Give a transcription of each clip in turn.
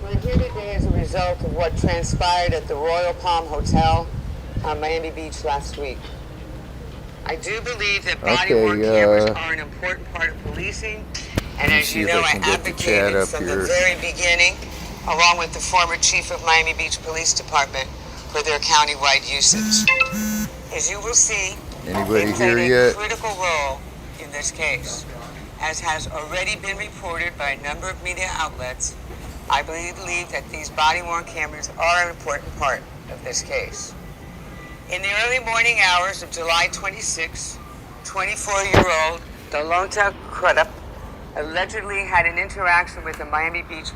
We're here today as a result of what transpired at the Royal Palm Hotel on Miami Beach last week. I do believe that body-worn cameras are an important part of policing, and as you know, I advocated from the very beginning, along with the former chief of Miami Beach Police Department, for their county-wide usage. As you will see, they played a critical role in this case. As has already been reported by a number of media outlets, I believe that these body-worn cameras are an important part of this case. In the early morning hours of July 26, 24-year-old Dalonta Cridup allegedly had an interaction with a Miami Beach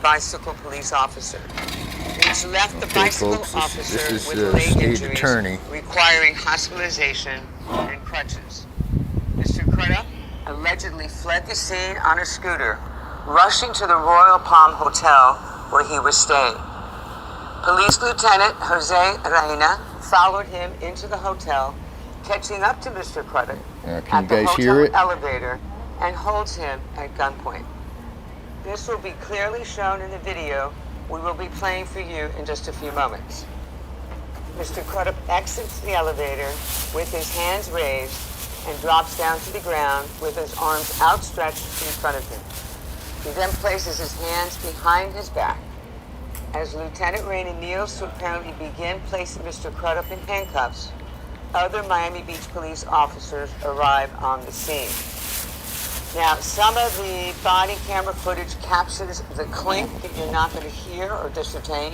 bicycle police officer, which left the bicycle officer with leg injuries requiring hospitalization and crutches. Mr. Cridup allegedly fled the scene on a scooter, rushing to the Royal Palm Hotel where he was staying. Police Lieutenant Jose Reina followed him into the hotel, catching up to Mr. Cridup at the hotel elevator and holds him at gunpoint. This will be clearly shown in the video we will be playing for you in just a few moments. Mr. Cridup exits the elevator with his hands raised and drops down to the ground with his arms outstretched in front of him. He then places his hands behind his back. As Lieutenant Reina kneels to apparently begin placing Mr. Cridup in handcuffs, other Miami Beach police officers arrive on the scene. Now, some of the body camera footage captures the clink that you're not going to hear or ascertain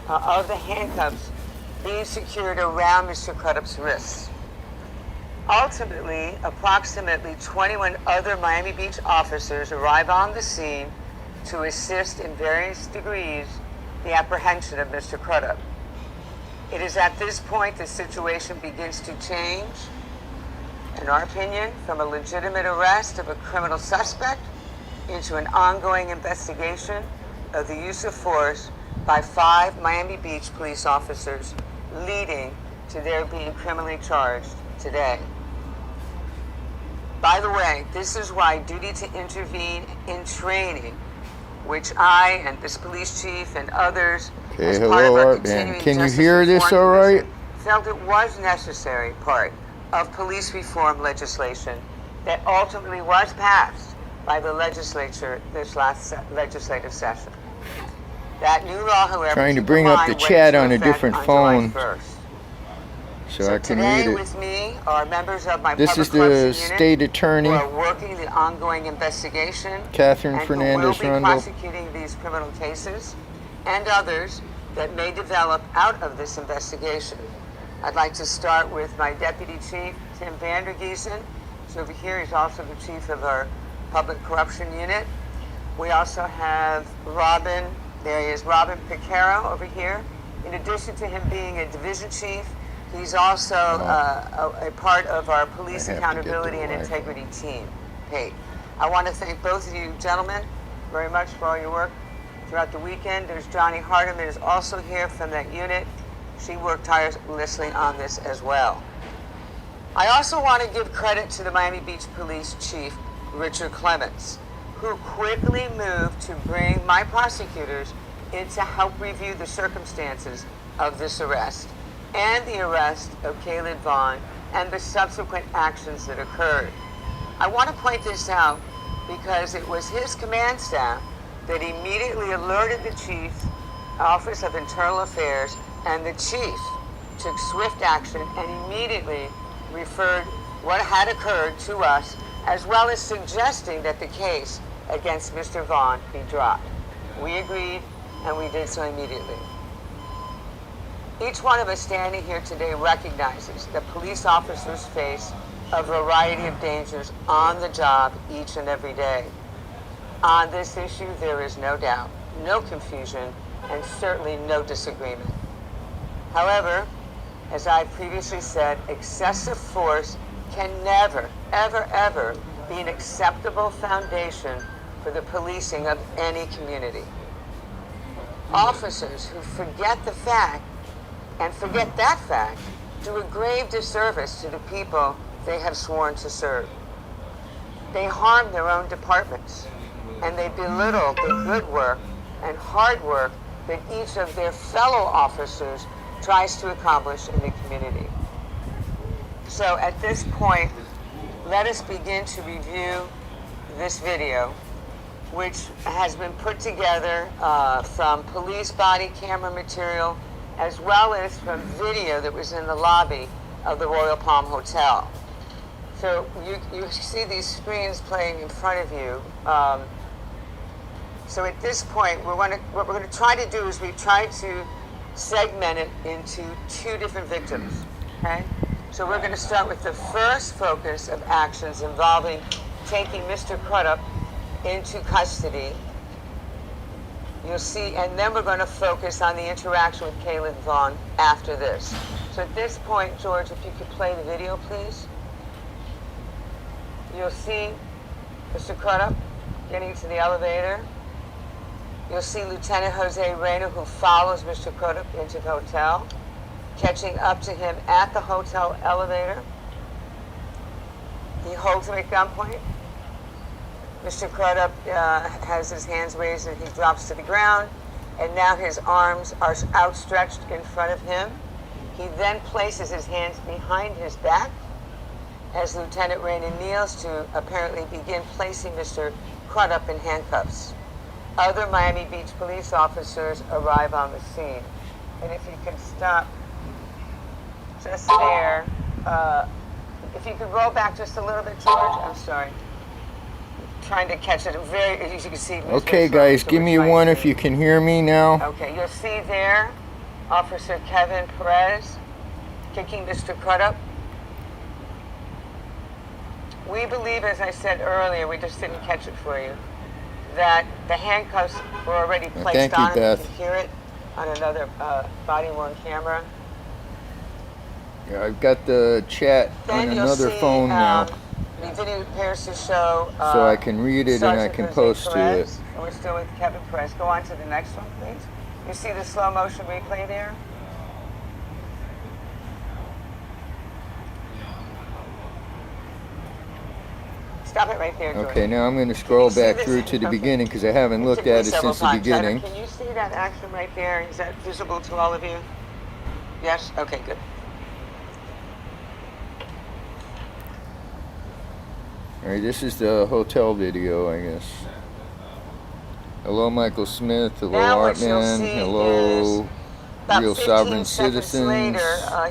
of the handcuffs being secured around Mr. Cridup's wrists. Ultimately, approximately 21 other Miami Beach officers arrive on the scene to assist in various degrees the apprehension of Mr. Cridup. It is at this point the situation begins to change, in our opinion, from a legitimate arrest of a criminal suspect into an ongoing investigation of the use of force by 5 Miami Beach police officers, leading to their being criminally charged today. By the way, this is why duty to intervene in training, which I and this police chief and others, as part of our continuing can you justice hear this reform all right? felt it was necessary part of police reform legislation that ultimately was passed by the legislature this last legislative session. That new law, however, Trying to bring up the chat on a different phone so I can read it. With me are members of my this is the state attorney who are working the ongoing investigation, Katherine and Fernandez-Rundle, who will be prosecuting these criminal cases and others that may develop out of this investigation. I'd like to start with my Deputy Chief, Tim Vandergiesen. He's over here. He's also the Chief of our Public Corruption Unit. We also have Robin, there he is, Robin Picaro over here. In addition to him being a Division Chief, he's also a part of our Police Accountability and Integrity team, PATE. I want to thank both of you gentlemen very much for all your work throughout the weekend. There's Johnny Hardiman is also here from that unit. She worked tirelessly on this as well. I also want to give credit to the Miami Beach Police Chief, Richard Clements, who quickly moved to bring my prosecutors in to help review the circumstances of this arrest and the arrest of Caleb Vaughn and the subsequent actions that occurred. I want to point this out because it was his command staff that immediately alerted the Chief's Office of Internal Affairs, and the chief took swift action and immediately referred what had occurred to us, as well as suggesting that the case against Mr. Vaughn be dropped. We agreed, and we did so immediately. Each one of us standing here today recognizes that police officers face a variety of dangers on the job each and every day. On this issue, there is no doubt, no confusion, and certainly no disagreement. However, as I previously said, excessive force can never, ever, ever be an acceptable foundation for the policing of any community. Officers who forget the fact and forget that fact do a grave disservice to the people they have sworn to serve. They harm their own departments, and they belittle the good work and hard work that each of their fellow officers tries to accomplish in the community. So at this point, let us begin to review this video, which has been put together from police body camera material, as well as from video that was in the lobby of the Royal Palm Hotel. So you see these screens playing in front of you. So at this point, what we're going to try to do is we try to segment it into two different victims, okay? So we're going to start with the first focus of actions involving taking Mr. Cridup into custody. You'll see, and then we're going to focus on the interaction with Kaylin Vaughn after this. So at this point, George, if you could play the video, please. You'll see Mr. Cridup getting to the elevator. You'll see Lieutenant Jose Reyna, who follows Mr. Cridup into the hotel, catching up to him at the hotel elevator. He holds him at gunpoint. Mr. Cridup has his hands raised and he drops to the ground, and now his arms are outstretched in front of him. He then places his hands behind his back as Lieutenant Reyna kneels to apparently begin placing Mr. Cridup in handcuffs. Other Miami Beach police officers arrive on the scene. And if you could stop just there, if you could roll back just a little bit, George, I'm sorry. Trying to catch it very, as you can see. Okay, guys, give me one if you can hear me now. Okay, you'll see there, Officer Kevin Perez kicking Mr. Cridup. We believe, as I said earlier, we just didn't catch it for you, that the handcuffs were already placed on him. Beth. You can hear it on another body-worn camera. Yeah, I've got the chat on another phone now. The video appears to show so I can read it and I can post to it. And we're still with Kevin Perez. Go on to the next one, please. You see the slow motion replay there? Stop it right there, George. Okay, now I'm going to scroll back through to the beginning because I haven't looked at it since the beginning. Can you see that action right there? Is that visible to all of you? Yes? Okay, good. Alright, this is the hotel video, I guess. Hello, Michael Smith. Hello, Artman. Hello, Real Sovereign Citizens. Later,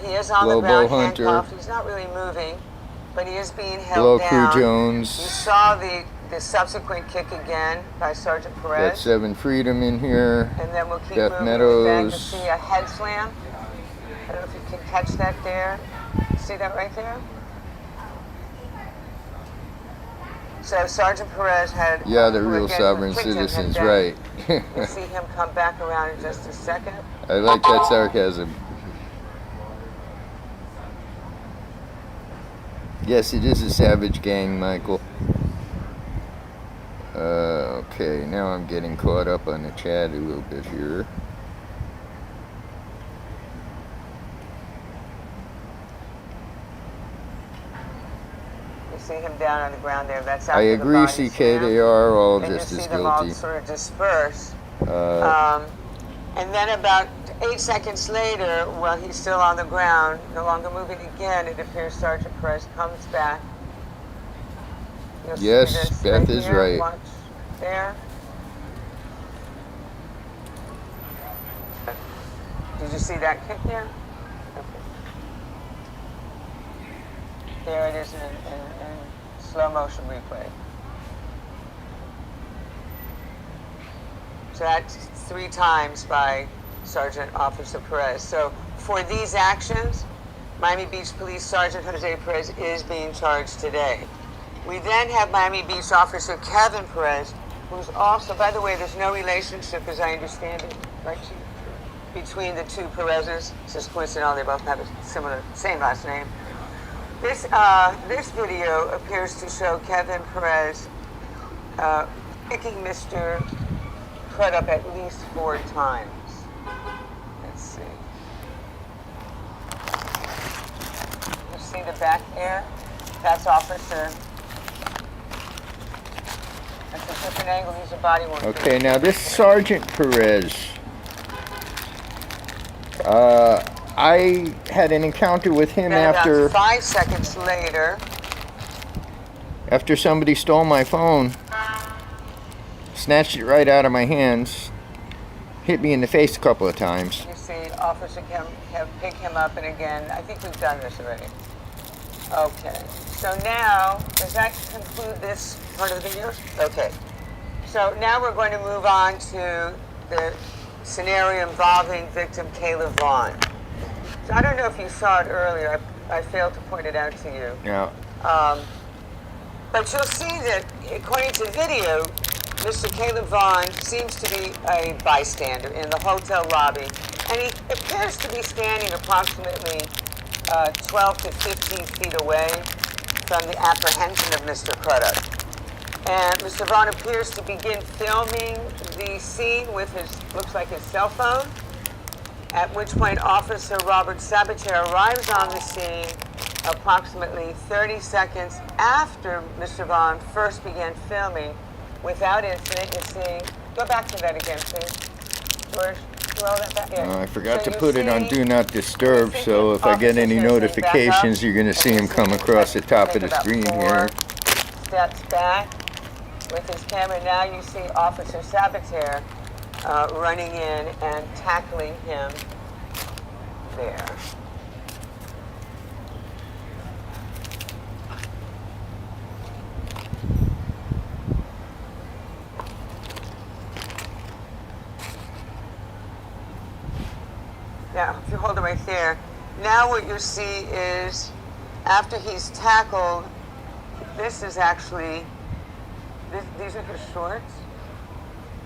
he is on Hello, the ground, Bo Hunter. handcuffed. He's not really moving, but he is being Hello, held down. Crew Jones. You saw the subsequent kick again by Sergeant Perez. Got Seven Freedom in here. And then we'll keep Beth moving. Meadows. You see a head slam. I don't know if you can catch that there. See that right there? So Sergeant Perez had... Yeah, the Real Sovereign Citizens, right. You'll see him come back around in just a second. I like that sarcasm. Yes, it is a savage gang, Michael. Okay, now I'm getting caught up on the chat a little bit here. See him down on the ground there. That's I agree, CK. They are all just as guilty. Them all sort of disperse. And then about 8 seconds later, while he's still on the ground, no longer moving again, it appears Sergeant Perez comes back. Yes, Beth is right. Watch there. Did you see that kick there? Okay. There it is in slow motion replay. So that's 3 times by Sergeant Officer Perez. So for these actions, Miami Beach Police Sergeant Jose Perez is being charged today. We then have Miami Beach Officer Kevin Perez, who's also, by the way, there's no relationship, as I understand it, right, between the two Perezes. It's just coincidental, they both have a same last name. This video appears to show Kevin Perez picking Mr. Cridup at least 4 times. Let's see. You see the back there? That's Officer That's a different angle. These are body worn. Okay, now this Sergeant Perez, I had an encounter with him Then after about 5 seconds later. After somebody stole my phone, snatched it right out of my hands, hit me in the face a couple of times. You see, officer can pick him up, and again, I think we've done this already. Okay, so now, does that conclude this part of the video? Okay, so now we're going to move on to the scenario involving victim Kayla Vaughn. So I don't know if you saw it earlier, I failed to point it out to you. Yeah. But you'll see that, according to video, Mr. Caleb Vaughn seems to be a bystander in the hotel lobby, and he appears to be standing approximately 12 to 15 feet away from the apprehension of Mr. Cridup. And Mr. Vaughn appears to begin filming the scene with his, looks like his cell phone, at which point Officer Robert Sabatier arrives on the scene approximately 30 seconds after Mr. Vaughn first began filming without incident. You see, go back to that again, please. George, roll that back. Yeah. I forgot to put it on Do Not Disturb, so if I get any notifications, you're going to see him come across the top of the screen here. Steps back with his camera. Now you see Officer Sabatier running in and tackling him there. Now, if you hold it right there, now what you see is, after he's tackled, this is actually, these are his shorts,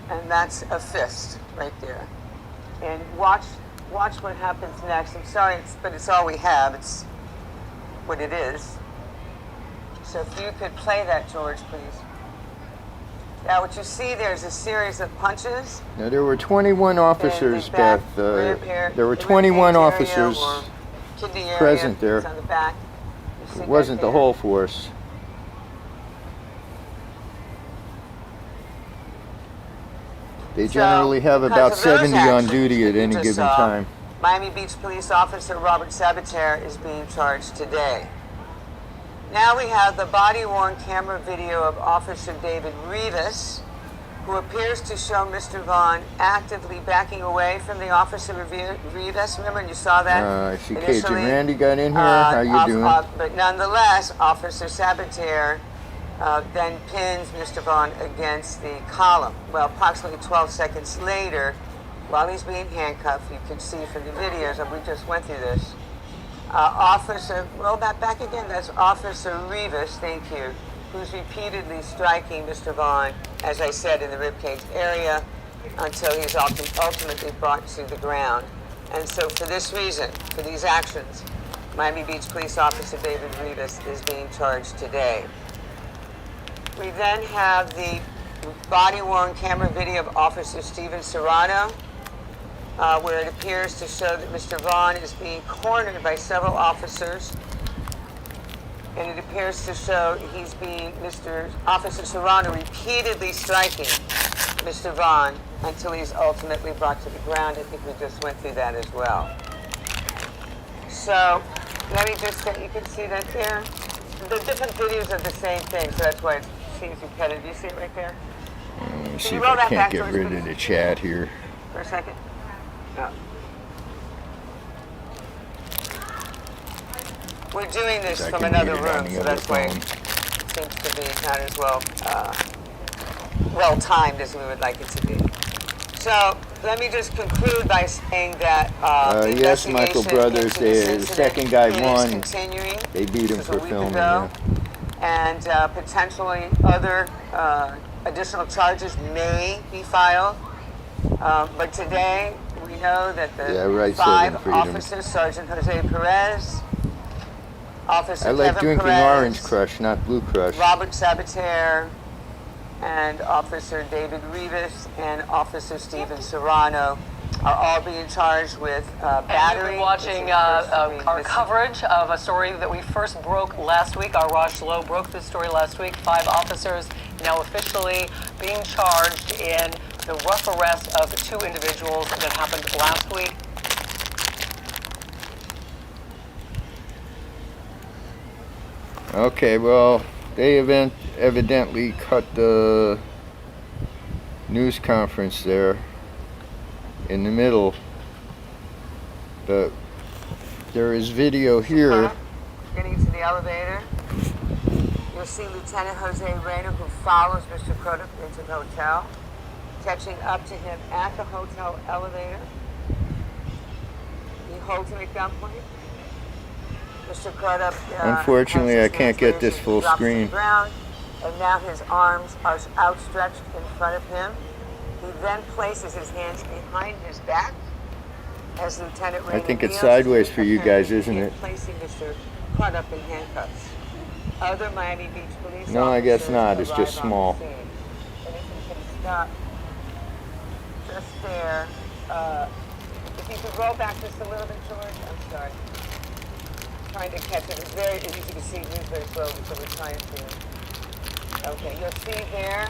and that's a fist right there. And watch what happens next. I'm sorry, but it's all we have. It's what it is. So if you could play that, George, please. Now, what you see there is a series of punches. Now, there were 21 officers, Beth. There were 21 officers present there. On the back. It wasn't the whole force. They generally have about 70 on duty at any given time. Miami Beach Police Officer Robert Sabatier is being charged today. Now we have the body-worn camera video of Officer David Rivas, who appears to show Mr. Vaughn actively backing away from the Officer Rivas. Remember, you saw that? I see Cajun Randy got in here. How you doing? But nonetheless, Officer Sabatier then pins Mr. Vaughn against the column. Well, approximately 12 seconds later, while he's being handcuffed, you can see from the videos, and we just went through this, Officer, roll that back again, that's Officer Rivas, thank you, who's repeatedly striking Mr. Vaughn, as I said, in the ribcage area, until he's ultimately brought to the ground. And so for this reason, for these actions, Miami Beach Police Officer David Rivas is being charged today. We then have the body-worn camera video of Officer Steven Serrano, where it appears to show that Mr. Vaughn is being cornered by several officers, and it appears to show he's being, Officer Serrano repeatedly striking Mr. Vaughn until he's ultimately brought to the ground. I think we just went through that as well. So, let me just, you can see that there. The different videos are the same thing, so that's why it seems repetitive. Do you see it right there? Let me see if I can't get rid of the chat here. For a second. No. We're doing this from another room, so that's why it seems to be not as well timed as we would like it to be. So let me just conclude by saying that yes, Michael Brothers, the second guy won. Continuing. They beat him for filming. And potentially other additional charges may be filed. But today, we know that the 5 officers, Sergeant Jose Perez, Officer I like Kevin drinking Perez, Orange Crush, not Blue Crush. Robert Sabatier, and Officer David Rivas, and Officer Steven Serrano are all being charged with battery. You've been watching our coverage of a story that we first broke last week. Our Raj Lowe broke this story last week. 5 officers now officially being charged in the rough arrest of the two individuals that happened last week. Okay, well, they evidently cut the news conference there in the middle. But there is video here. Getting to the elevator, you'll see Lieutenant Jose Reyna, who follows Mr. Cridup into the hotel, catching up to him at the hotel elevator. He holds him at gunpoint. Mr. Cridup, unfortunately, I can't get this full screen. Ground, and now his arms are outstretched in front of him. He then places his hands behind his back as Lieutenant Reyna. I think it's sideways for you guys, isn't it? Placing Mr. Cridup in handcuffs. Other Miami Beach police No, I guess not. It's arrive just on small. the scene. And if you can stop just there. If you could roll back just a little bit, George. I'm sorry. Trying to catch it. It's very, as you can see, it moves very slowly, so we're trying to. Okay, you'll see there,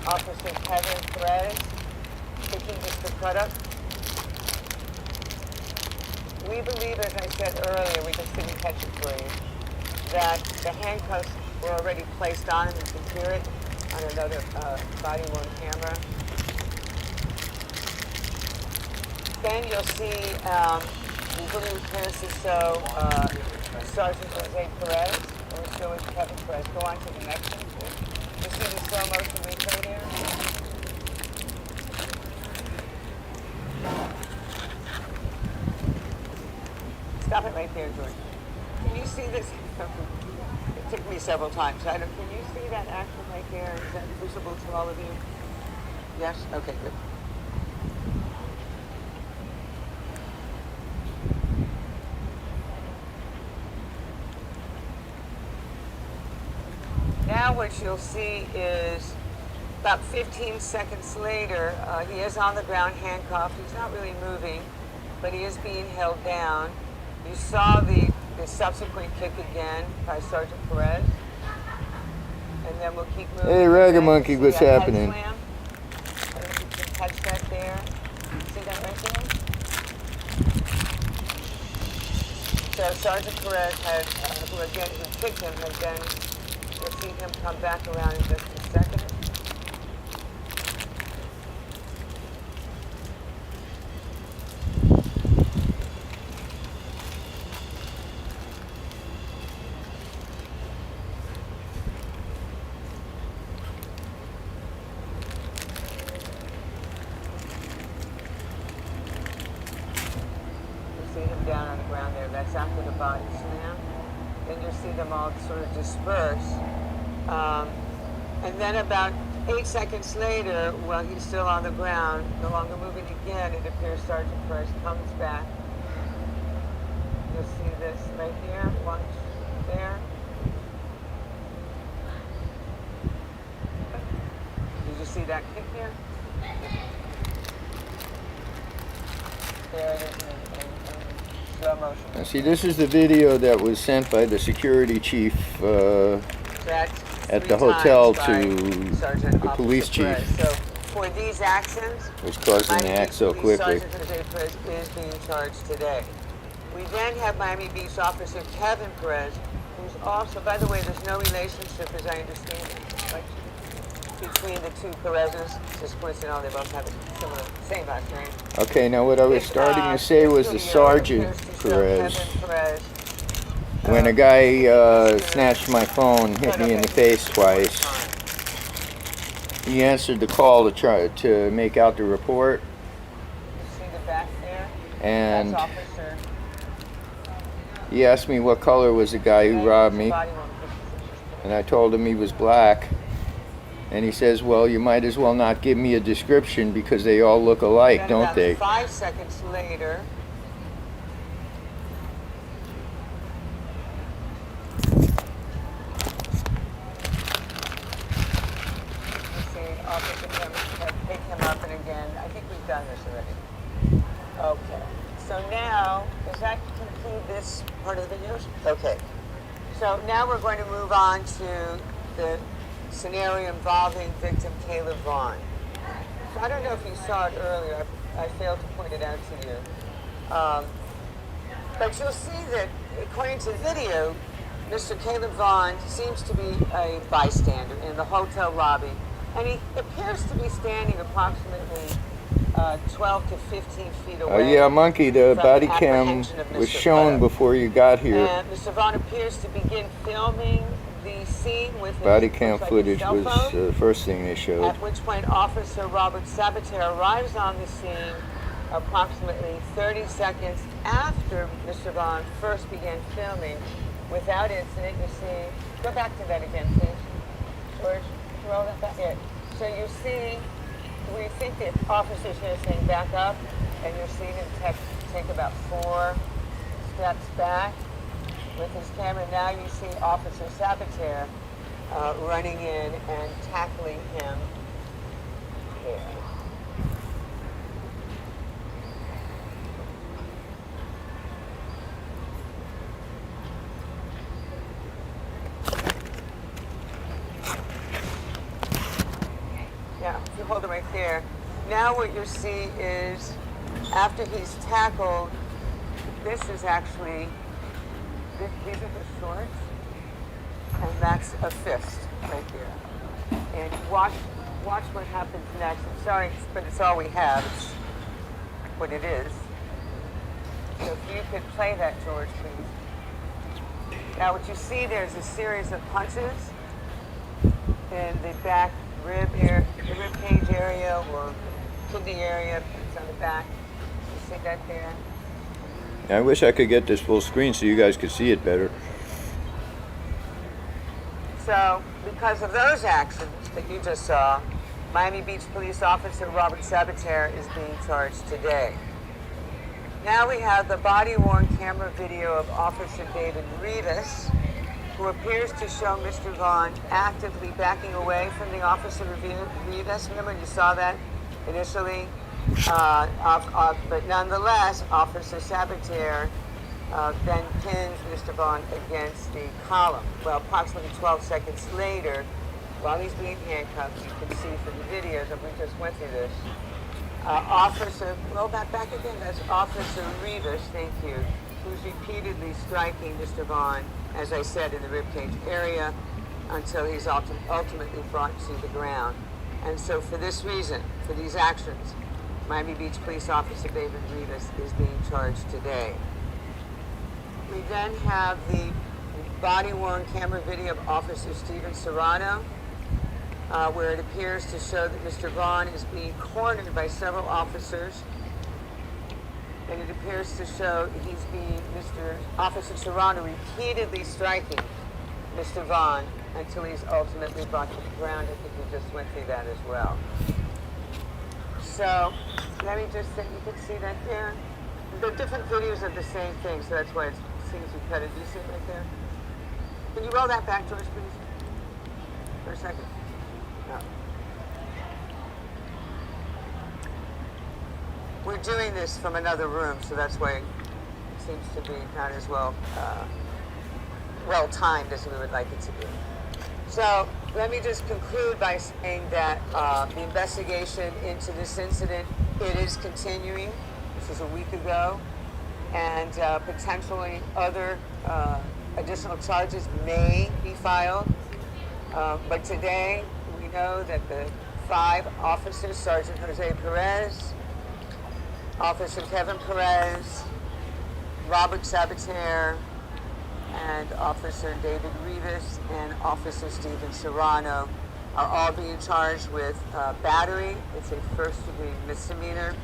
Officer Kevin Perez taking Mr. Cridup. We believe, as I said earlier, we just didn't catch it for you, that the handcuffs were already placed on him. You can hear it on another body-worn camera. Then you'll see, we believe this is so, Sergeant Jose Perez, and we're still with Kevin Perez. Go on to the next one. You see the slow motion replay there? Stop it right there, George. Can you see this? It took me several times. Can you see that action right there? Is that visible to all of you? Yes? Okay, good. Now what you'll see is about 15 seconds later, he is on the ground handcuffed. He's not really moving, but he is being held down. You saw the subsequent kick again by Sergeant Perez. And then we'll keep moving. Hey, Ragamonkey, what's happening? I don't know if you can catch that there. See that right there? So Sergeant Perez has, who again, who kicked him, has then, you'll see him come back around in just a second. Down on the ground there. That's after the body slam. Then you'll see them all sort of disperse. And then about 8 seconds later, while he's still on the ground, no longer moving again, it appears Sergeant Perez comes back. You'll see this right here, lunge there. Did you see that kick here? There it is. Now see, this is the video that was sent by the security chief at the hotel to the police chief. So for these actions, which caused him to act so quickly. Sergeant Jose Perez is being charged today. We then have Miami Beach Officer Kevin Perez, who's also, by the way, there's no relationship, as I understand it, like, between the two Perez's. Just coincidental, they both have a similar, same last name. Okay, now what I was starting to say was the Sergeant Perez. When a guy snatched my phone, hit me in the face twice, he answered the call to make out the report, and he asked me what color was the guy who robbed me, and I told him he was black. And he says, well, you might as well not give me a description because they all look alike, don't they? 5 seconds later, Officer Kevin pick him up, and again, I think we've done this already. Okay. So now, does that conclude this part of the videos? Okay. So now we're going to move on to the scenario involving victim Caleb Vaughn. I don't know if you saw it earlier. I failed to point it out to you. But you'll see that, according to the video, Mr. Caleb Vaughn seems to be a bystander in the hotel lobby, and he appears to be standing approximately 12 to 15 feet away. Yeah, Monkey, the from body the cam apprehension of was Mr. shown Cridup. before you got here. And Mr. Vaughn appears to begin filming the scene with his, Body cam looks like, footage cell was phone, the first thing they showed. at which point Officer Robert Sabater arrives on the scene approximately 30 seconds after Mr. Vaughn first began filming without incident. You see, go back to that again, please. George, roll that back. Yeah. So you see, we think the officer's here saying back up, and you're seeing him take about 4 steps back with his camera. Now you see Officer Sabater running in and tackling him there. Now, if you hold it right there, now what you see is after he's tackled, this is actually, these are the shorts, and that's a fist right there. And watch what happens next. I'm sorry, but it's all we have. It's what it is. So if you could play that, George, please. Now what you see there is a series of punches in the back rib cage area or kidney area. It's on the back. You see that there? I wish I could get this full screen so you guys could see it better. So, because of those actions that you just saw, Miami Beach Police Officer Robert Sabater is being charged today. Now we have the body-worn camera video of Officer David Rivas, who appears to show Mr. Vaughn actively backing away from the Officer Rivas. Remember, you saw that initially? But nonetheless, Officer Sabater then pins Mr. Vaughn against the column. Well, approximately 12 seconds later, while he's being handcuffed, you can see from the videos that we just went through this, roll that back again, that's Officer Rivas, thank you, who's repeatedly striking Mr. Vaughn, as I said, in the ribcage area, until he's ultimately brought to the ground. And so for this reason, for these actions, Miami Beach Police Officer David Rivas is being charged today. We then have the body-worn camera video of Officer Steven Serrano, where it appears to show that Mr. Vaughn is being cornered by several officers, and it appears to show he's being, Officer Serrano repeatedly striking Mr. Vaughn until he's ultimately brought to the ground. I think we just went through that as well. So, let me just say, you can see that there. The different videos are the same thing, so that's why it seems repetitive. Do you see it right there? Can you roll that back, George, please? For a second. No. We're doing this from another room, so that's why it seems to be not as well timed as we would like it to be. So let me just conclude by saying that the investigation into this incident, it is continuing. This was a week ago, and potentially other additional charges may be filed. But today, we know that the 5 officers, Sergeant Jose Perez, Officer Kevin Perez, Robert Sabater, and Officer David Rivas and Officer Steven Serrano are all being charged with battery. It's a first-degree misdemeanor,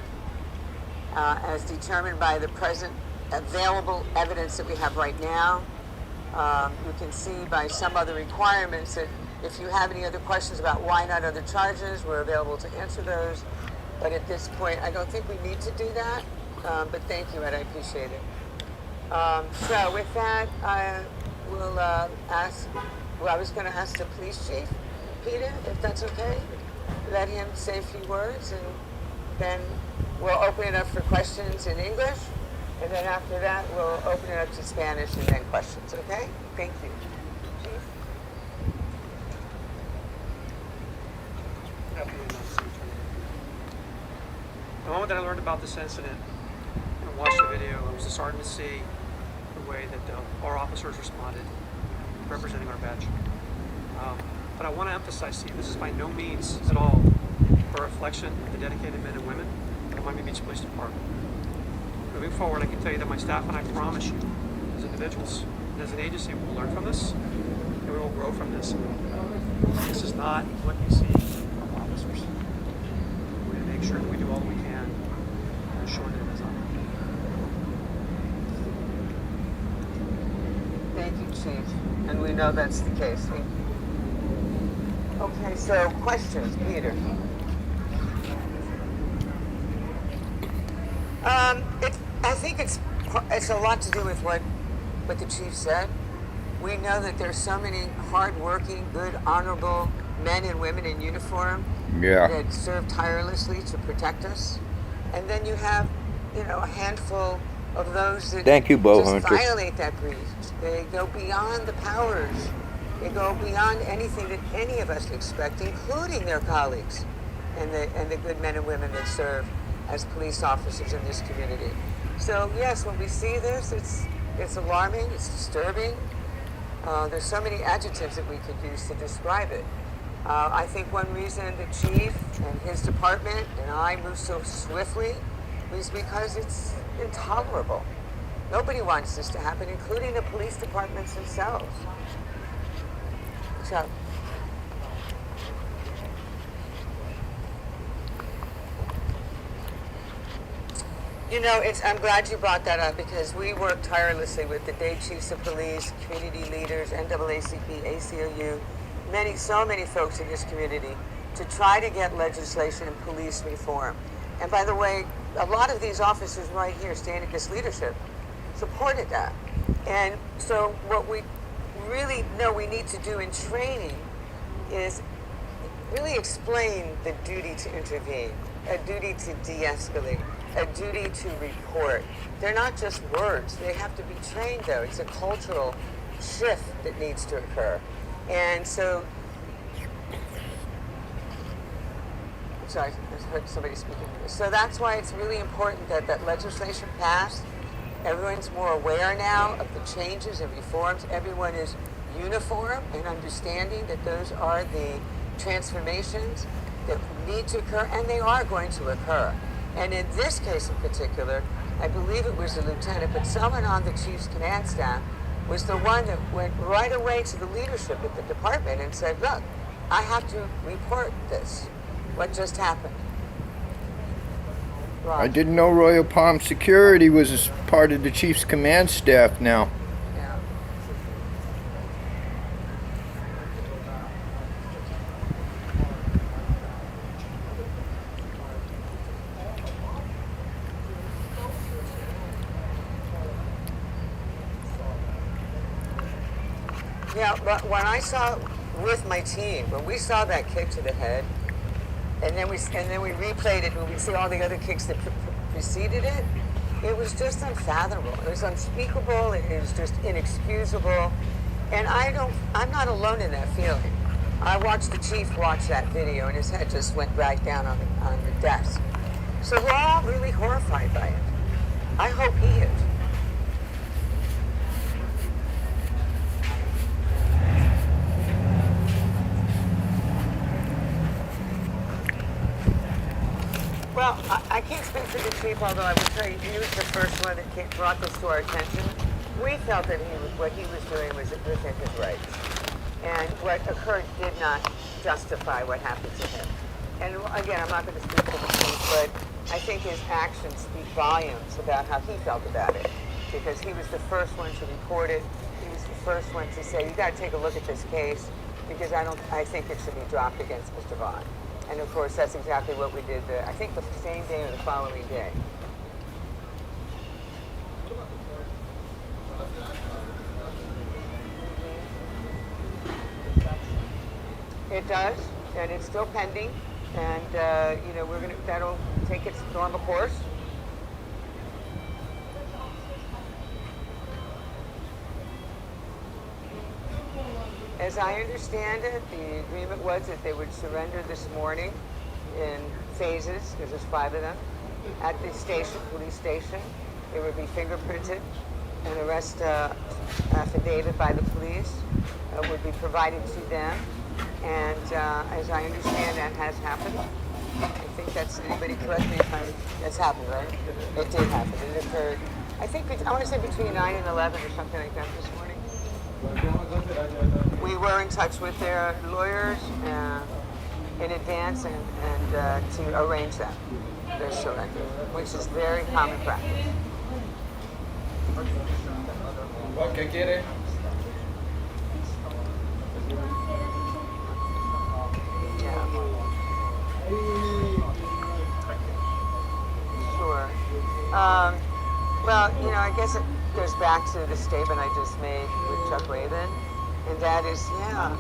as determined by the present available evidence that we have right now. You can see by some other requirements that if you have any other questions about why not other charges, we're available to answer those. But at this point, I don't think we need to do that. But thank you, Ed. I appreciate it. So with that, I will ask, I was going to ask the police chief, Peter, if that's okay. Let him say a few words, and then we'll open it up for questions in English. And then after that, we'll open it up to Spanish and then questions, okay? Thank you. Chief? The moment that I learned about this incident and watched the video, I was starting to see the way that our officers responded, representing our badge. But I want to emphasize to you, this is by no means at all a reflection of the dedicated men and women of the Miami Beach Police Department. Moving forward, I can tell you that my staff and I promise you, as individuals and as an agency, we will learn from this and we will grow from this. This is not what you see from officers. We're going to make sure that we do all that we can to ensure that it is not. Thank you, Chief. And we know that's the case. Thank you. Okay, so questions, Peter. I think it's a lot to do with what the chief said. We know that there's so many hardworking, good, honorable men and women in uniform that serve tirelessly to protect us, and then you have, a handful of those that just violate that breach. They go beyond the powers. They go beyond anything that any of us expect, including their colleagues and the good men and women that serve as police officers in this community. So yes, when we see this, it's alarming, it's disturbing. There's so many adjectives that we could use to describe it. I think one reason the chief and his department and I move so swiftly is because it's intolerable. Nobody wants this to happen, including the police departments themselves. So, I'm glad you brought that up because we work tirelessly with the Dade Chiefs of Police, community leaders, NAACP, ACLU, so many folks in this community to try to get legislation and police reform. And by the way, a lot of these officers right here standing this leadership supported that. And so what we really know we need to do in training is really explain the duty to intervene, a duty to de-escalate, a duty to report. They're not just words. They have to be trained, though. It's a cultural shift that needs to occur. And so, sorry, I heard somebody speaking to this. So that's why it's really important that that legislation passed. Everyone's more aware now of the changes and reforms. Everyone is uniform in understanding that those are the transformations that need to occur, and they are going to occur. And in this case in particular, I believe it was the lieutenant, but someone on the chief's command staff was the one that went right away to the leadership at the department and said, look, I have to report this, what just happened. Rob. I didn't know Royal Palm Security was part of the chief's command staff now. Yeah. Yeah, but when I saw with my team, when we saw that kick to the head, and then we replayed it, and we see all the other kicks that preceded it, it was just unfathomable. It was unspeakable. It was just inexcusable. And I'm not alone in that feeling. I watched the chief watch that video, and his head just went right down on the desk. So we're all really horrified by it. I hope he is. Well, I can't speak for the chief, although I would tell you, he was the first one that brought this to our attention. We felt that what he was doing was within his rights. And what occurred did not justify what happened to him. And again, I'm not going to speak for the chief, but I think his actions speak volumes about how he felt about it. Because he was the first one to report it. He was the first one to say, you got to take a look at this case, because I think it should be dropped against Mr. Vaughn. And of course, that's exactly what we did, I think the same day or the following day. It does, and it's still pending, and that'll take its normal course. As I understand it, the agreement was that they would surrender this morning in phases, because there's 5 of them, at the station, police station. They would be fingerprinted. An arrest affidavit by the police would be provided to them. And as I understand, that has happened. I think that's, anybody correct me if that's happened, right? It did happen. It occurred, I think, I want to say between 9 and 11 or something like that this morning. We were in touch with their lawyers in advance and to arrange that, their surrender, which is very common practice. ¿Qué quiere? Yeah. Sure. Well, you know, I guess it goes back to the statement I just made with Chuck Raven, and that is, yeah,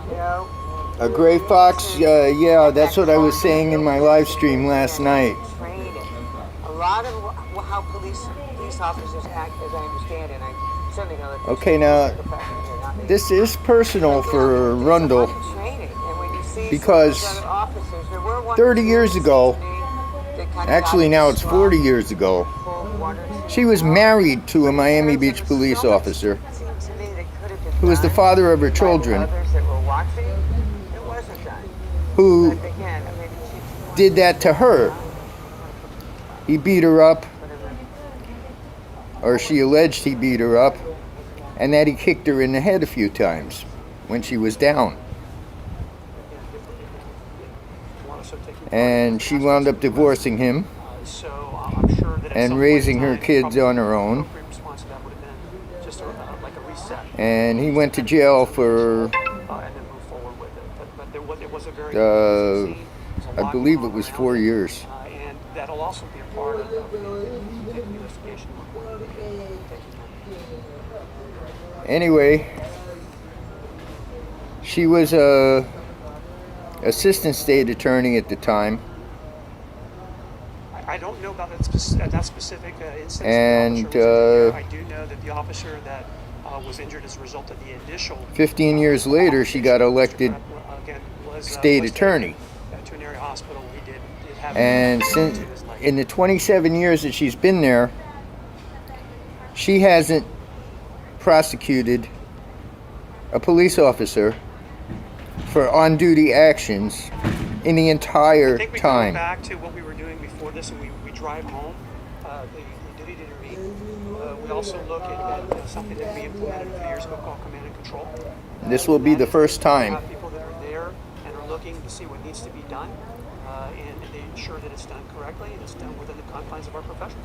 you know. A gray fox, yeah, that's what I was saying in my live stream last night. Training. A lot of how police officers act, as I understand it, I certainly know that. Okay, now, this is personal for Rundle, because 30 years ago, actually now it's 40 years ago, she was married to a Miami Beach police officer who was the father of her children, who did that to her. He beat her up, or she alleged he beat her up, and that he kicked her in the head a few times when she was down. And she wound up divorcing him and raising her kids on her own. And he went to jail for, I believe it was 4 years. And that'll also be a part of the investigation. Anyway, she was a assistant state attorney at the time. I don't know about that specific instance. And I do know that the officer that was injured as a result of the initial 15 years later, she got elected state attorney. To an area hospital. He did have and since in the 27 years that she's been there, she hasn't prosecuted a police officer for on-duty actions in the entire I think we time. Go back to what we were doing before this, and we drive home the duty to intervene. We also look at something that we implemented a few years ago called command and control. This will be the first time. People that are there and are looking to see what needs to be done, and they ensure that it's done correctly and it's done within the confines of our profession.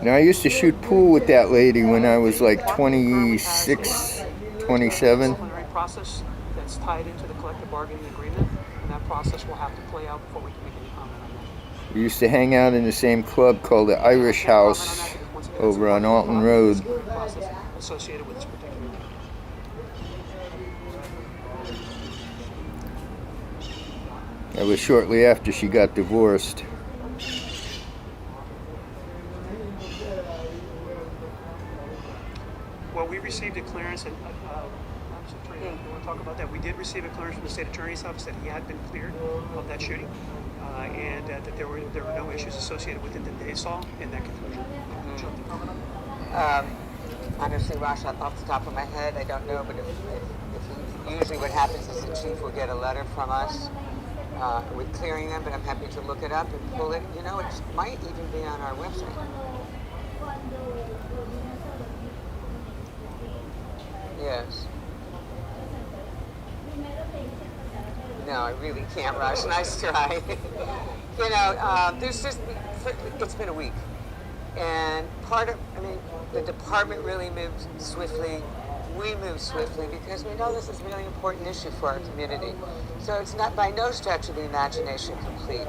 Now, I used to shoot pool with that lady when I was like 26, 27. Disciplinary process that's tied into the collective bargaining agreement, and that process will have to play out before we can make any comment on that. We used to hang out in the same club called the Irish House over on Alton Road. Process associated with this particular. That was shortly after she got divorced. Well, we received a clearance, and you want to talk about that? We did receive a clearance from the state attorney's office that he had been cleared of that shooting, and that there were no issues associated with it that they saw in that conclusion. Honestly, Rosh, off the top of my head, I don't know, but if usually what happens is the chief will get a letter from us with clearing them, but I'm happy to look it up and pull it. You know, it might even be on our website. Yes. No, I really can't, Rush. Nice try. You know, it's been a week. And the department really moved swiftly. We moved swiftly because we know this is a really important issue for our community. So it's not by no stretch of the imagination complete.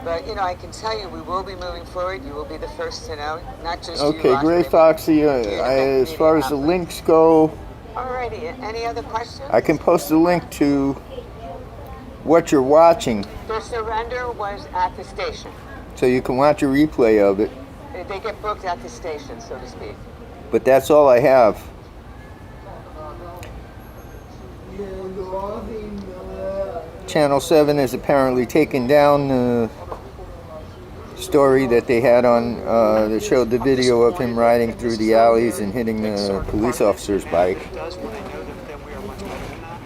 But, you know, I can tell you we will be moving forward. You will be the first to know, not just you, Okay, Rosh, Gray Foxy, as far as the links go, alrighty, any other questions? I can post a link to what you're watching. The surrender was at the station. So you can watch a replay of it. They get booked at the station, so to speak. But that's all I have. Channel 7 has apparently taken down story that they had on that showed the video of him riding through the alleys and hitting the police officer's bike. It does when I know that we are much better than that.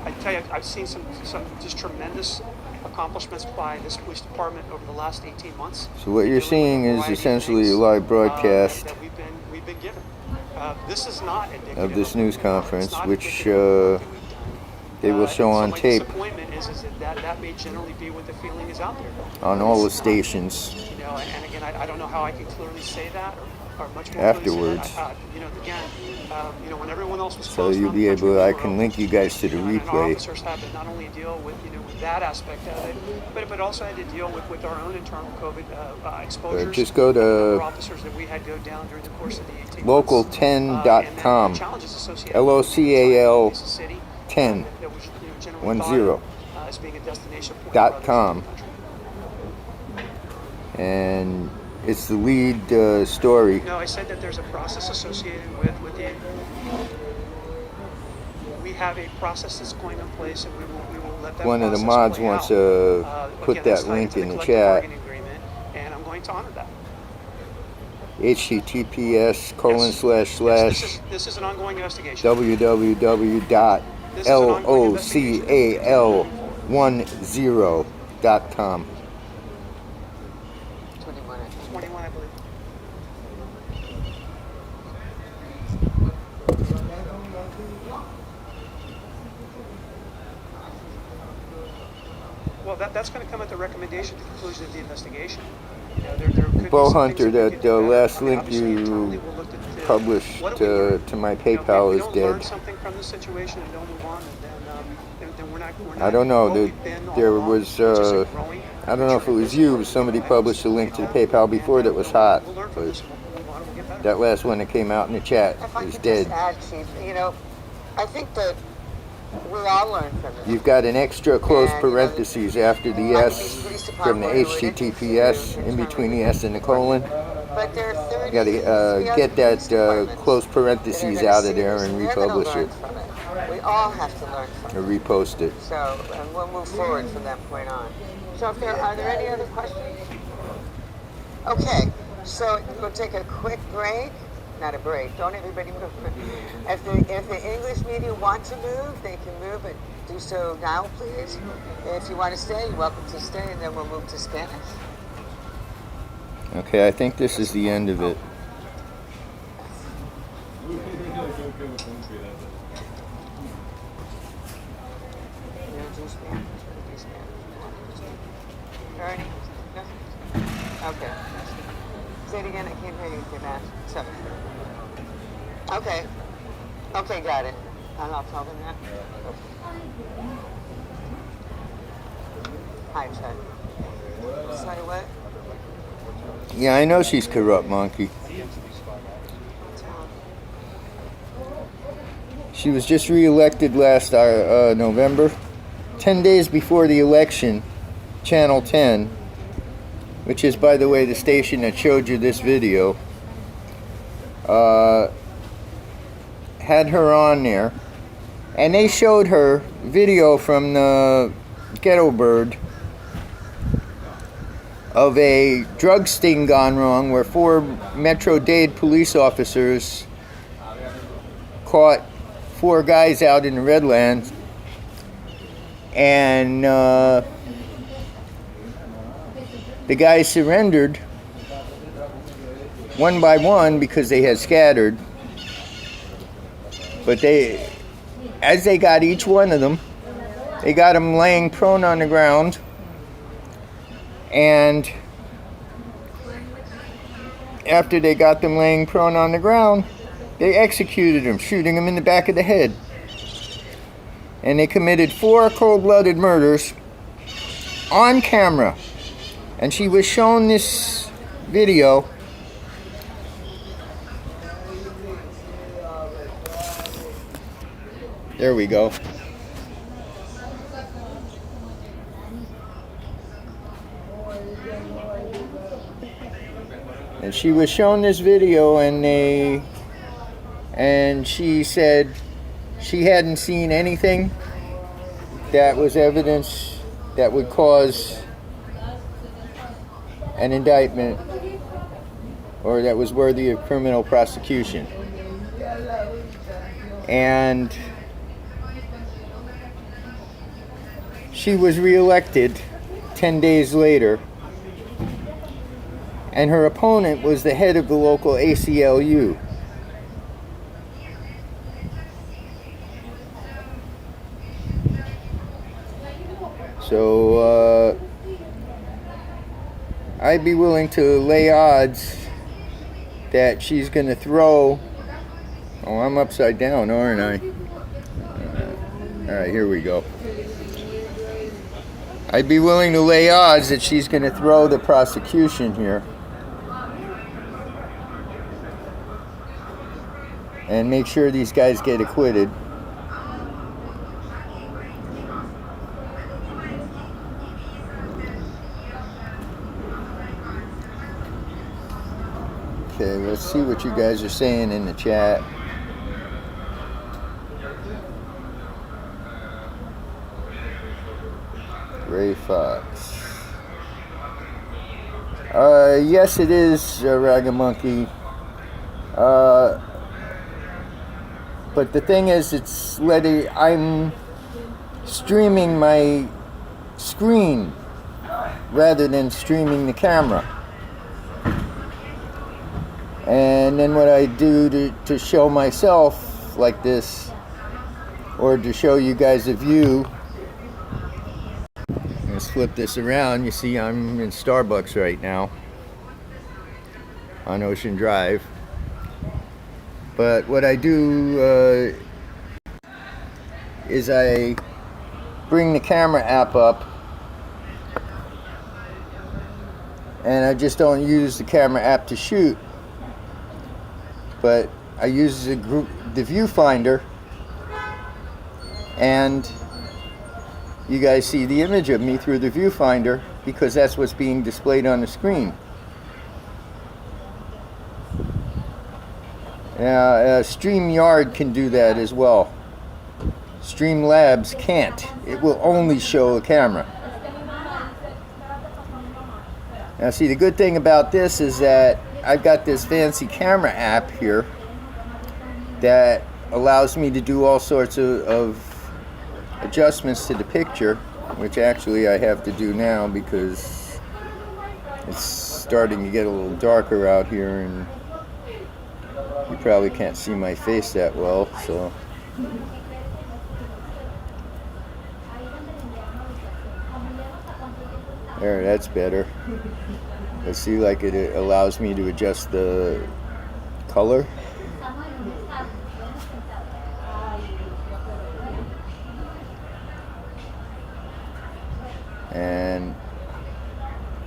I tell you, I've seen some just tremendous accomplishments by this police department over the last 18 months. So what you're seeing is essentially a live broadcast that we've been given. This is not indicative of this news conference, which they will show on my tape disappointment is that may generally be what the feeling is out there. on all the stations. You know, and again, I don't know how I can clearly say that or much more Afterwards. Clearly say that. You know, again, you know, when everyone else was So closed you'll around be the country, able, I we can were link you guys to the open. And our replay. officers had to not only deal with, you know, with that aspect of it, but also had to deal with our own internal COVID exposures. Just go to officers that we had go down during the course of the 18 local10.com. months. Challenges associated LOCAL with the city 10 that was, you know, generally 10 thought of as being a destination point dot for others com. in the country. And it's the lead story. No, I said that there's a process associated with the. We have a process that's going in place, and we will let that. One of the process mods play wants out. to put Again, that's that tied link to in the collective chat. bargaining agreement, and I'm going to honor that. https:// This is an ongoing investigation. www.local10.com. 21, I believe. Well, that's going to come at the recommendation at the conclusion of the investigation. You know, there could be Bo some Hunter, things we that could do better. last I mean, link obviously, you internally, we'll look at published what do we learn? to my You know, PayPal if is we don't learn dead. something from this situation and don't move on, then we're not I don't know. what we've been all There along, was, which is a growing, I don't know if it was you, but somebody published a link to the PayPal before that was hot. We'll learn from But this and we'll move on and we'll get better. that last one that came out in the chat If I is could dead. just add, Chief, you know, I think that we all learn from this. You've got an extra close And, you know, parentheses after the like S these police from the department where it HTTPS, is in between the S and the colon. But there are 30 You got to get that close parentheses out of there and republish it, We all have to learn from or it. repost it. So, and we'll move forward from that point on. So if are there any other questions? Okay, so we'll take a quick break. Not a break, don't everybody move. If the English media want to move, they can move, but do so now, please. If you want to stay, you're welcome to stay, and then we'll move to Spanish. Okay, I think this is the end of it. You don't do Spanish? Do Spanish. Ernie? No? Okay. Say it again, I can't hear you, Matt. So. Okay. Okay, got it. And I'll tell them that. Hi, Chad. Sorry, what? Yeah, I know she's corrupt, monkey. She was just re-elected last November. 10 days before the election, Channel 10, which is, by the way, the station that showed you this video, had her on there, and they showed her video from the Ghetto Bird of a drug sting gone wrong where 4 Metro-Dade police officers caught 4 guys out in the Redlands, and the guys surrendered one by one because they had scattered. But as they got each one of them, they got them laying prone on the ground, and after they got them laying prone on the ground, they executed them, shooting them in the back of the head. And they committed 4 cold-blooded murders on camera. And she was shown this video. There we go. And she was shown this video, and she said she hadn't seen anything that was evidence that would cause an indictment or that was worthy of criminal prosecution. And she was reelected 10 days later, and her opponent was the head of the local ACLU. So I'd be willing to lay odds that she's going to throw. Oh, I'm upside down, aren't I? All right, here we go. I'd be willing to lay odds that she's going to throw the prosecution here and make sure these guys get acquitted. Okay, let's see what you guys are saying in the chat. Gray Fox. Yes, it is, Ragamonkey. But the thing is, it's letting, I'm streaming my screen rather than streaming the camera. And then what I do to show myself like this, or to show you guys a view, let's flip this around. You see I'm in Starbucks right now on Ocean Drive. But what I do is I bring the camera app up, and I just don't use the camera app to shoot, but I use the viewfinder, and you guys see the image of me through the viewfinder because that's what's being displayed on the screen. StreamYard can do that as well. Streamlabs can't. It will only show a camera. Now see, the good thing about this is that I've got this fancy camera app here that allows me to do all sorts of adjustments to the picture, which actually I have to do now because it's starting to get a little darker out here and you probably can't see my face that well, so there, that's better. Let's see, like it allows me to adjust the color. And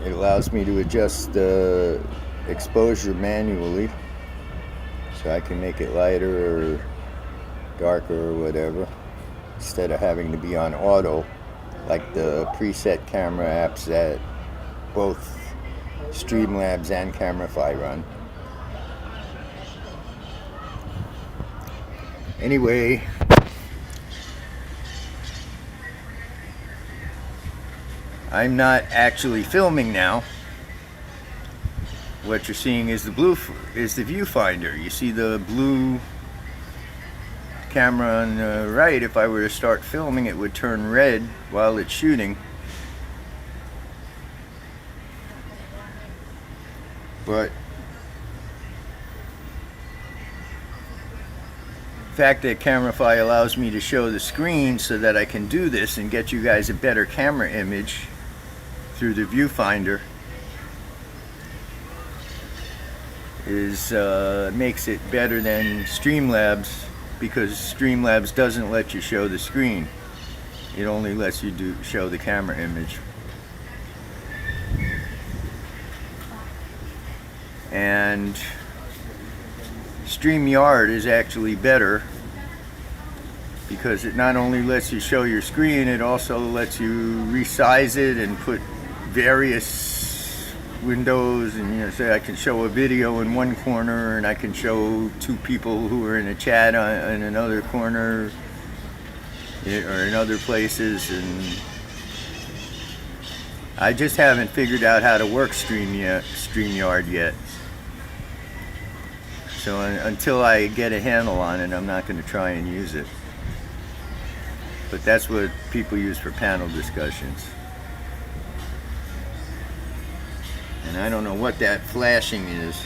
it allows me to adjust the exposure manually, so I can make it lighter or darker or whatever, instead of having to be on auto like the preset camera apps that both Streamlabs and Camerify run. Anyway, I'm not actually filming now. What you're seeing is the viewfinder. You see the blue camera on the right. If I were to start filming, it would turn red while it's shooting. But the fact that Camerify allows me to show the screen so that I can do this and get you guys a better camera image through the viewfinder is makes it better than Streamlabs, because Streamlabs doesn't let you show the screen. It only lets you show the camera image. And StreamYard is actually better because it not only lets you show your screen, it also lets you resize it and put various windows, and you know, say I can show a video in one corner and I can show two people who are in a chat in another corner or in other places, and I just haven't figured out how to work StreamYard yet. So until I get a handle on it, I'm not going to try and use it. But that's what people use for panel discussions. And I don't know what that flashing is.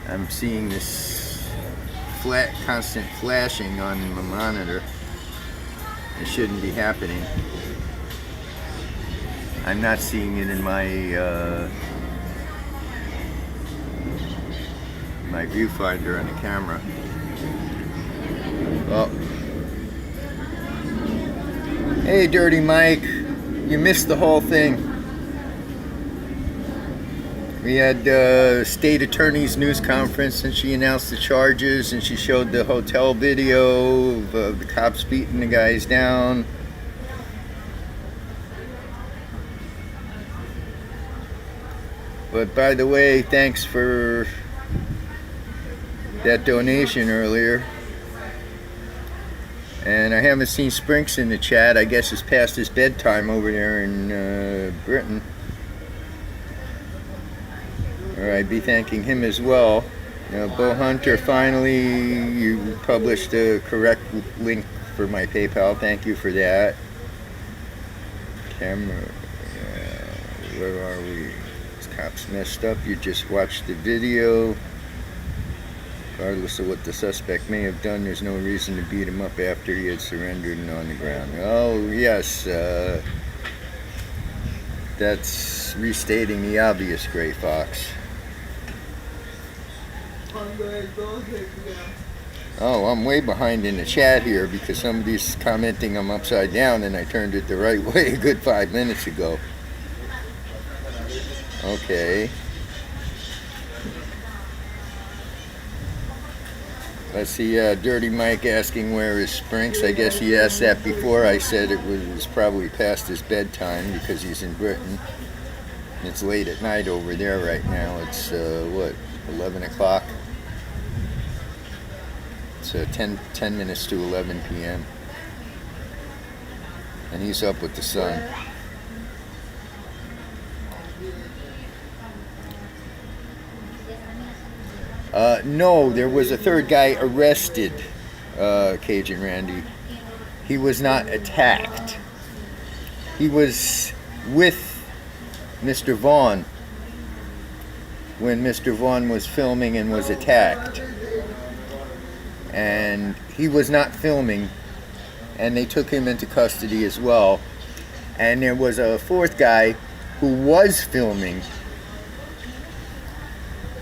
I'm seeing this constant flashing on the monitor. It shouldn't be happening. I'm not seeing it in my my viewfinder on the camera. Oh. Hey, Dirty Mike. You missed the whole thing. We had state attorney's news conference, and she announced the charges, and she showed the hotel video of the cops beating the guys down. But by the way, thanks for that donation earlier. And I haven't seen Sprinks in the chat. I guess it's past his bedtime over there in Britain. Alright, be thanking him as well. Bo Hunter, finally you published the correct link for my PayPal. Thank you for that. Camera, where are we? This cop's messed up. You just watched the video. Regardless of what the suspect may have done, there's no reason to beat him up after he had surrendered and on the ground. Oh, yes. That's restating the obvious, Gray Fox. Oh, I'm way behind in the chat here because somebody's commenting I'm upside down and I turned it the right way a good 5 minutes ago. Okay. Let's see, Dirty Mike asking where is Sprinks. I guess he asked that before I said it was probably past his bedtime because he's in Britain. It's late at night over there right now. It's, what, 11 o'clock? It's 10 minutes to 11 p.m. And he's up with the sun. No, there was a third guy arrested, Cajun Randy. He was not attacked. He was with Mr. Vaughn when Mr. Vaughn was filming and was attacked. And he was not filming, and they took him into custody as well. And there was a fourth guy who was filming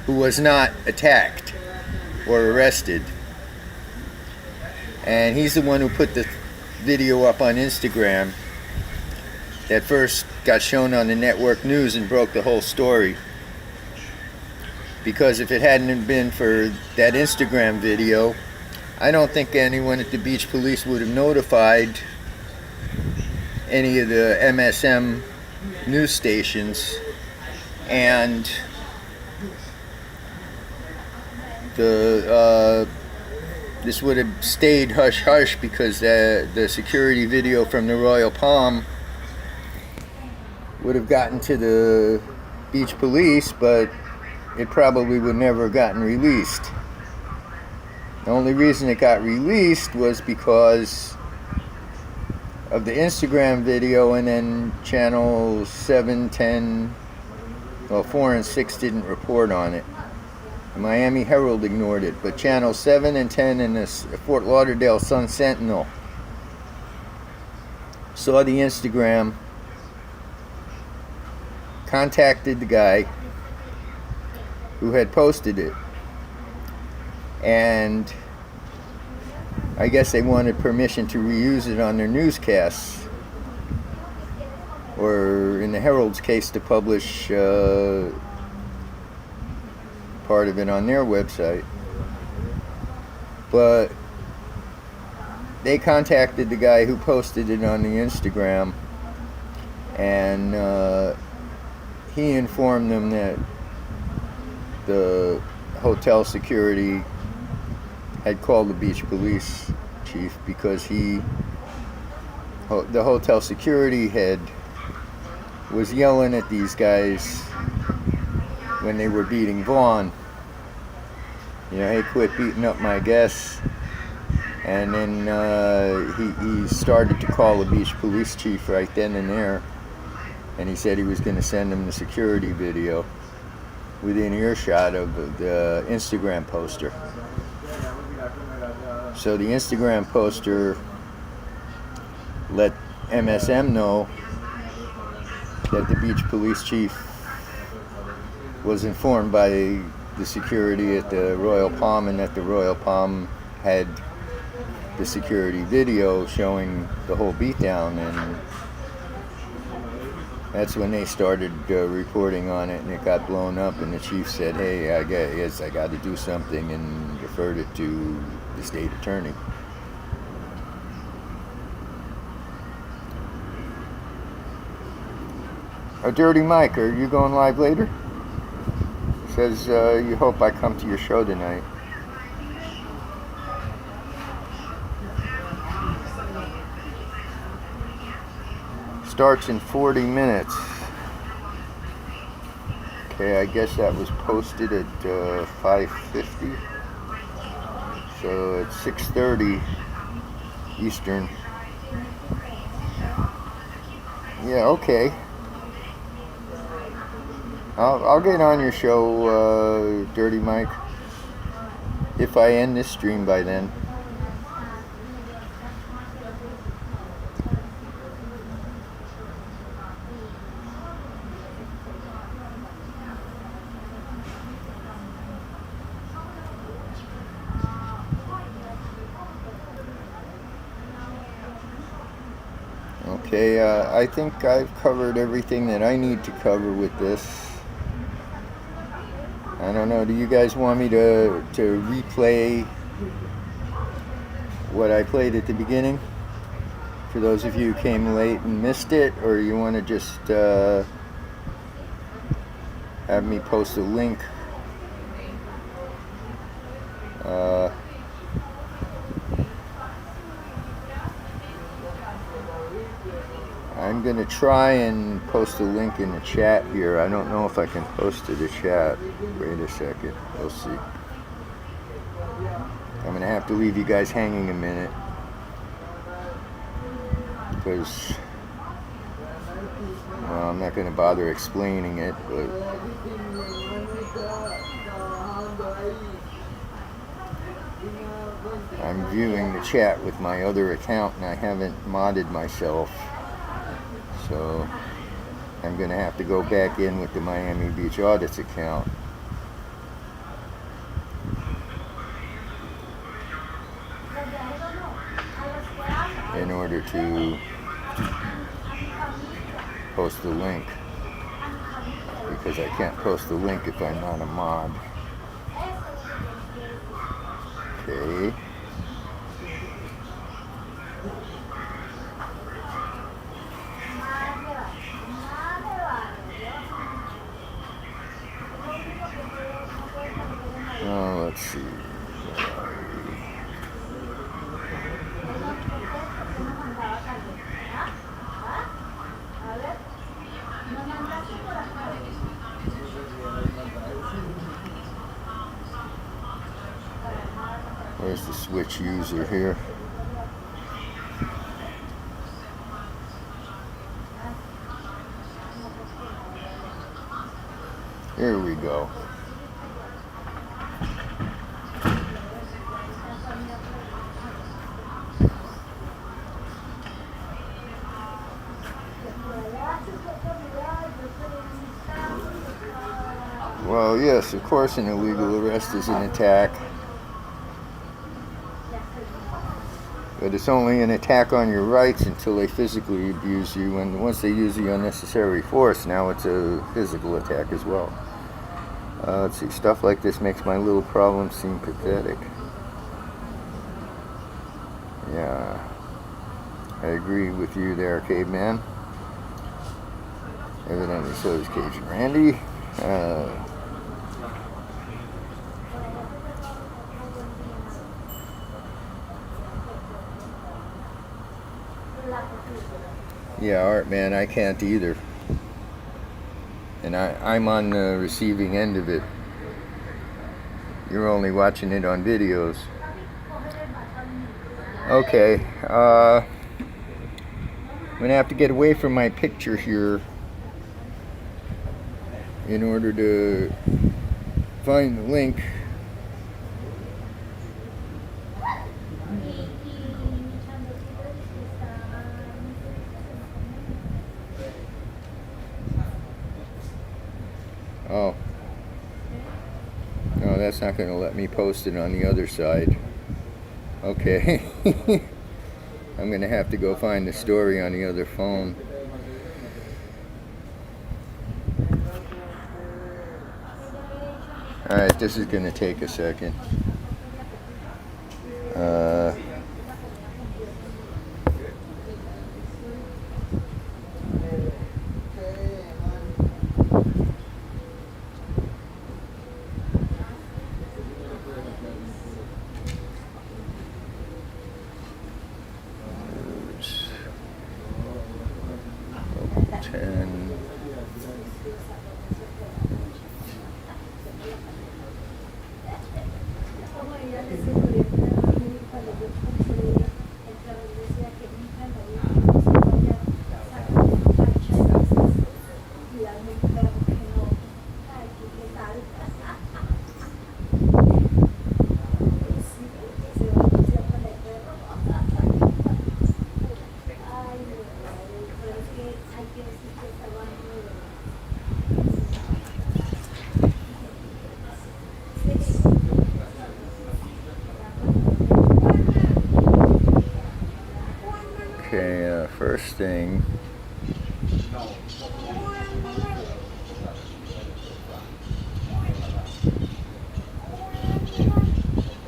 who was not attacked or arrested. And he's the one who put the video up on Instagram that first got shown on the network news and broke the whole story. Because if it hadn't been for that Instagram video, I don't think anyone at the beach police would have notified any of the MSM news stations, and this would have stayed hush-hush because the security video from the Royal Palm would have gotten to the beach police, but it probably would never have gotten released. The only reason it got released was because of the Instagram video, and then channel 7, 10, well 4 and 6 didn't report on it. The Miami Herald ignored it, but channel 7 and 10 and the Fort Lauderdale Sun-Sentinel saw the Instagram, contacted the guy who had posted it, and I guess they wanted permission to reuse it on their newscasts, or in the Herald's case to publish part of it on their website. But they contacted the guy who posted it on the Instagram, and he informed them that the hotel security had called the beach police chief because the hotel security had was yelling at these guys when they were beating Vaughn. You know, hey, quit beating up my guests. And then he started to call the beach police chief right then and there. And he said he was going to send him the security video within earshot of the Instagram poster. So the Instagram poster let MSM know that the beach police chief was informed by the security at the Royal Palm, and that the Royal Palm had the security video showing the whole beatdown, and that's when they started reporting on it, and it got blown up, and the chief said, hey, I guess I got to do something, and referred it to the state attorney. Dirty Mike, are you going live later? Says you hope I come to your show tonight. Starts in 40 minutes. Okay, I guess that was posted at 5:50. So it's 6:30 Eastern. Yeah, okay. I'll get on your show, Dirty Mike, if I end this stream by then. Okay, I think I've covered everything that I need to cover with this. I don't know, do you guys want me to replay what I played at the beginning? For those of you who came late and missed it, or you want to just have me post a link? I'm going to try and post a link in the chat here. I don't know if I can post to the chat. Wait a second. We'll see. I'm going to have to leave you guys hanging a minute, because, well, I'm not going to bother explaining it, but I'm viewing the chat with my other account and I haven't modded myself. So I'm going to have to go back in with the Miami Beach Audits account. In order to post the link. Because I can't post the link if I'm not a mod. Okay. Let's see. Where's the switch user here? Here we go. Well, yes, of course an illegal arrest is an attack. But it's only an attack on your rights until they physically abuse you, and once they use the unnecessary force, now it's a physical attack as well. Let's see, stuff like this makes my little problem seem pathetic. Yeah, I agree with you there, Caveman. Evidently so does Cajun Randy. Yeah, Art, man, I can't either. And I'm on the receiving end of it. You're only watching it on videos. Okay, I'm gonna have to get away from my picture here in order to find the link. Oh. No, that's not going to let me post it on the other side. Okay. I'm going to have to go find the story on the other phone. Alright, this is going to take a second. Okay, first thing.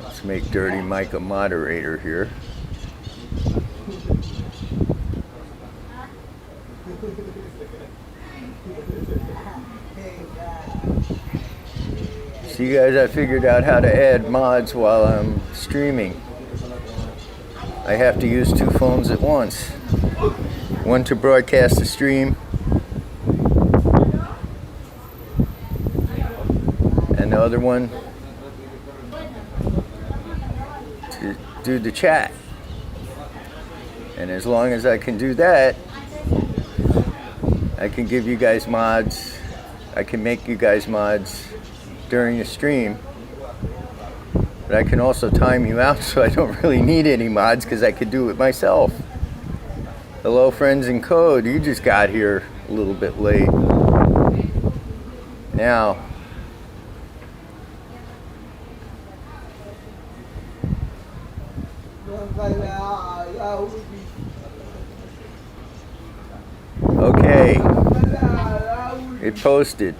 Let's make Dirty Mike a moderator here. See guys, I figured out how to add mods while I'm streaming. I have to use two phones at once. One to broadcast the stream, and the other one to do the chat. And as long as I can do that, I can give you guys mods. I can make you guys mods during the stream. But I can also time you out so I don't really need any mods because I could do it myself. Hello friends in code, you just got here a little bit late. Now, okay, it posted.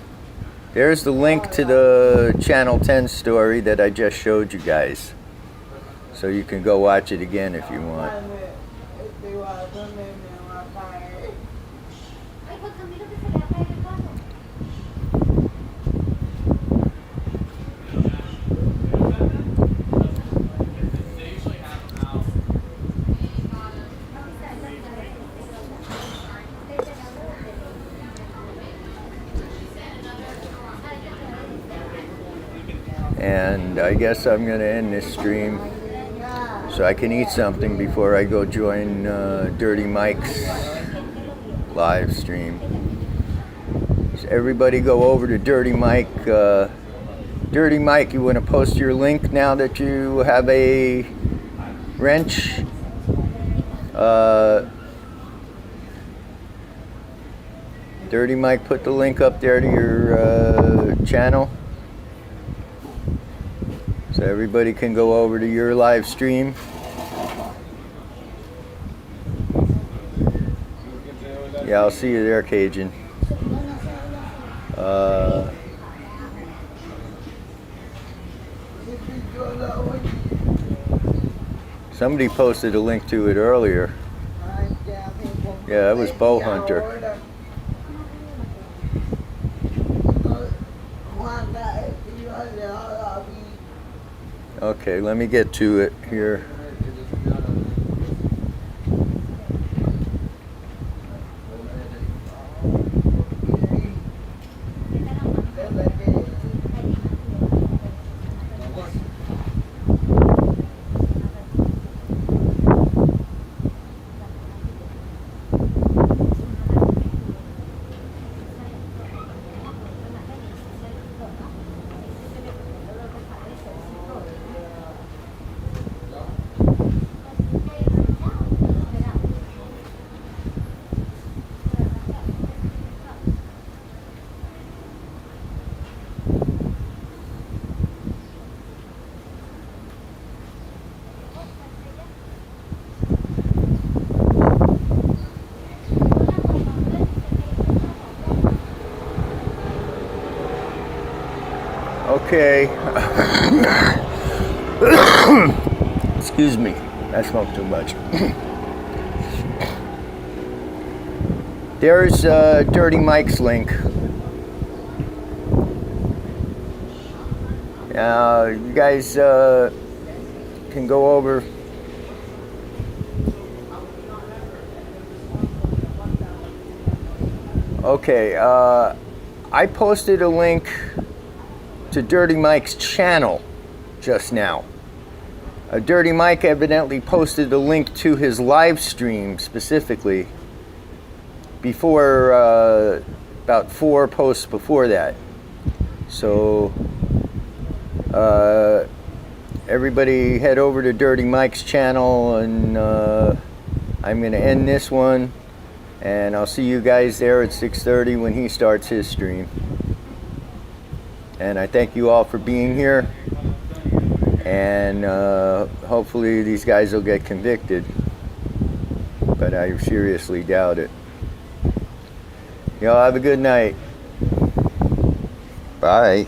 There's the link to the Channel 10 story that I just showed you guys. So you can go watch it again if you want. And I guess I'm going to end this stream so I can eat something before I go join Dirty Mike's live stream. So everybody go over to Dirty Mike. Dirty Mike, you want to post your link now that you have a wrench? Dirty Mike, put the link up there to your channel. So everybody can go over to your live stream. Yeah, I'll see you there, Cajun. Somebody posted a link to it earlier. Yeah, that was Bow Hunter. Okay, let me get to it here. Okay. Excuse me. I smoked too much. There's Dirty Mike's link. You guys can go over. Okay, I posted a link to Dirty Mike's channel just now. Dirty Mike evidently posted a link to his live stream specifically before about 4 posts before that. So everybody head over to Dirty Mike's channel, and I'm gonna end this one, and I'll see you guys there at 6:30 when he starts his stream. And I thank you all for being here, and hopefully these guys will get convicted, but I seriously doubt it. Y'all have a good night. Bye.